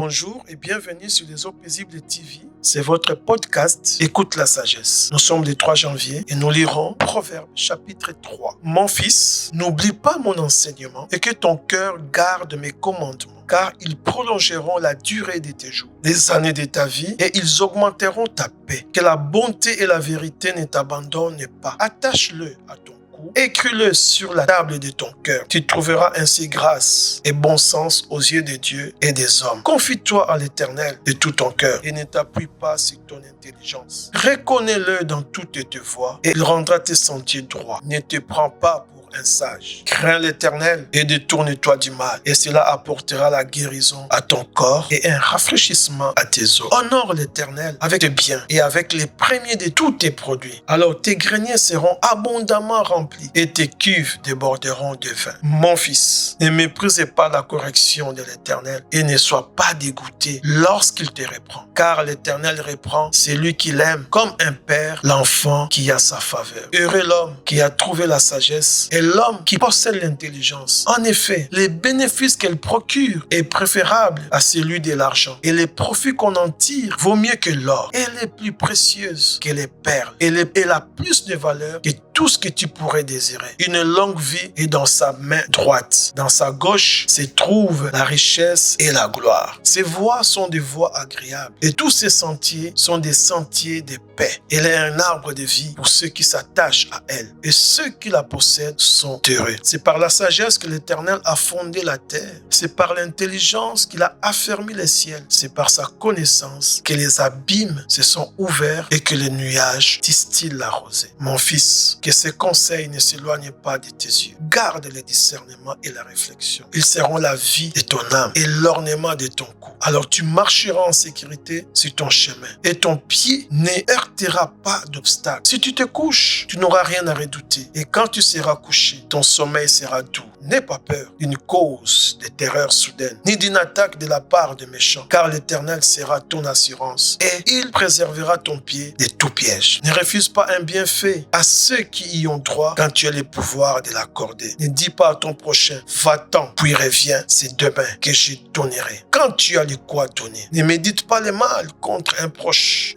Bonjour et bienvenue sur les Eaux Paisibles TV. C'est votre podcast Écoute la sagesse. Nous sommes le 3 janvier et nous lirons Proverbes chapitre 3. Mon fils, n'oublie pas mon enseignement et que ton cœur garde mes commandements, car ils prolongeront la durée de tes jours, les années de ta vie, et ils augmenteront ta paix. Que la bonté et la vérité ne t'abandonnent pas. Attache-le à ton cou, écris-le sur la table de ton cœur. Tu trouveras ainsi grâce et bon sens aux yeux de Dieu et des hommes. Confie-toi à l'Éternel de tout ton cœur et ne t'appuie pas sur ton intelligence. Reconnais-le dans toutes tes voies et il rendra tes sentiers droits. Ne te prends pas pour un sage. Crains l'Éternel et détourne-toi du mal, et cela apportera la guérison à ton corps et un rafraîchissement à tes os. Honore l'Éternel avec tes biens et avec les premiers de tous tes produits. Alors tes greniers seront abondamment remplis et tes cuves déborderont de vin. Mon fils, ne méprise pas la correction de l'Éternel et ne sois pas dégoûté lorsqu'il te reprend, car l'Éternel reprend celui qu'il aime comme un père l'enfant qui a sa faveur. Heureux l'homme qui a trouvé la sagesse et l'homme qui possède l'intelligence. En effet, les bénéfices qu'elle procure est préférable à celui de l'argent, et les profits qu'on en tire vaut mieux que l'or. Elle est plus précieuse que les perles. Elle a plus de valeur que tout ce que tu pourrais désirer. Une longue vie est dans sa main droite. Dans sa gauche se trouve la richesse et la gloire. Ses voies sont des voies agréables et tous ses sentiers sont des sentiers de paix. Elle est un arbre de vie pour ceux qui s'attachent à elle, et ceux qui la possèdent sont heureux. C'est par la sagesse que l'Éternel a fondé la terre. C'est par l'intelligence qu'il a affermi les ciels. C'est par sa connaissance que les abîmes se sont ouverts et que les nuages distillent la rosée. Mon fils, que ces conseils ne s'éloignent pas de tes yeux. Garde le discernement et la réflexion. Ils seront la vie de ton âme et l'ornement de ton cou. Alors tu marcheras en sécurité sur ton chemin et ton pied ne heurtera pas d'obstacle. Si tu te couches, tu n'auras rien à redouter. Et quand tu seras couché, ton sommeil sera doux. N'aie pas peur d'une cause de terreur soudaine, ni d'une attaque de la part de méchants, car l'Éternel sera ton assurance et il préservera ton pied de tout piège. Ne refuse pas un bienfait à ceux qui y ont droit quand tu as le pouvoir de l'accorder. Ne dis pas à ton prochain, va-t'en, puis reviens, c'est demain que je donnerai. Quand tu as le quoi donner, ne médite pas le mal contre un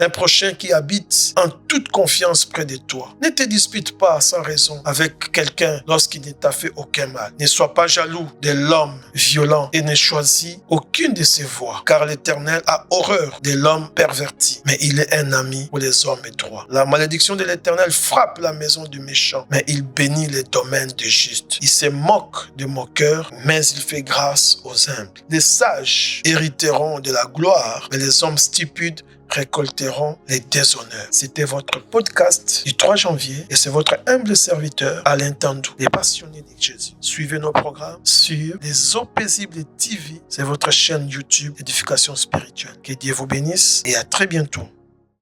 prochain qui habite en toute confiance près de toi. Ne te dispute pas sans raison avec quelqu'un lorsqu'il ne t'a fait aucun mal. Ne sois pas jaloux de l'homme violent et ne choisis aucune de ses voies, car l'Éternel a horreur de l'homme perverti, mais il est un ami pour les hommes droits. La malédiction de l'Éternel frappe la maison du méchant, mais il bénit les domaines du juste. Il se moque de moqueurs, mais il fait grâce aux humbles. Les sages hériteront de la gloire, mais les hommes stupides récolteront les déshonneurs. C'était votre podcast du 3 janvier et c'est votre humble serviteur Alain Tandou, les passionnés de Jésus. Suivez nos programmes sur les Eaux Paisibles TV. C'est votre chaîne YouTube Édification Spirituelle. Que Dieu vous bénisse et à très bientôt.